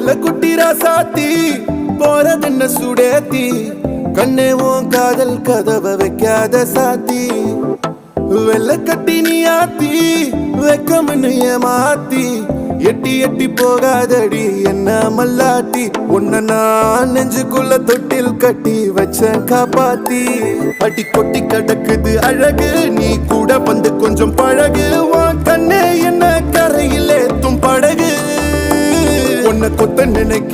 செல்ல குட்டி ராசாத்தி போறதென்ன சுடேத்தி கண்ணே உன் காதல் கதவை வைக்காத சாத்தி வெள்ள கட்டி நீ ஆத்தி வெக்கம்னு ஏமாத்தி எட்டி எட்டி போகாதடி என்ன மல்லாட்டி உன்ன நான் நெஞ்சுக்குள்ள தொட்டில் கட்டி வச்ச காப்பாத்தி அடி கொட்டி கிடக்குது அழகு நீ கூட வந்து கொஞ்சம் பழகு உன் கண்ணே என்ன கரையில் ஏத்தும் படகு உன்னை கொத்த நினைக்க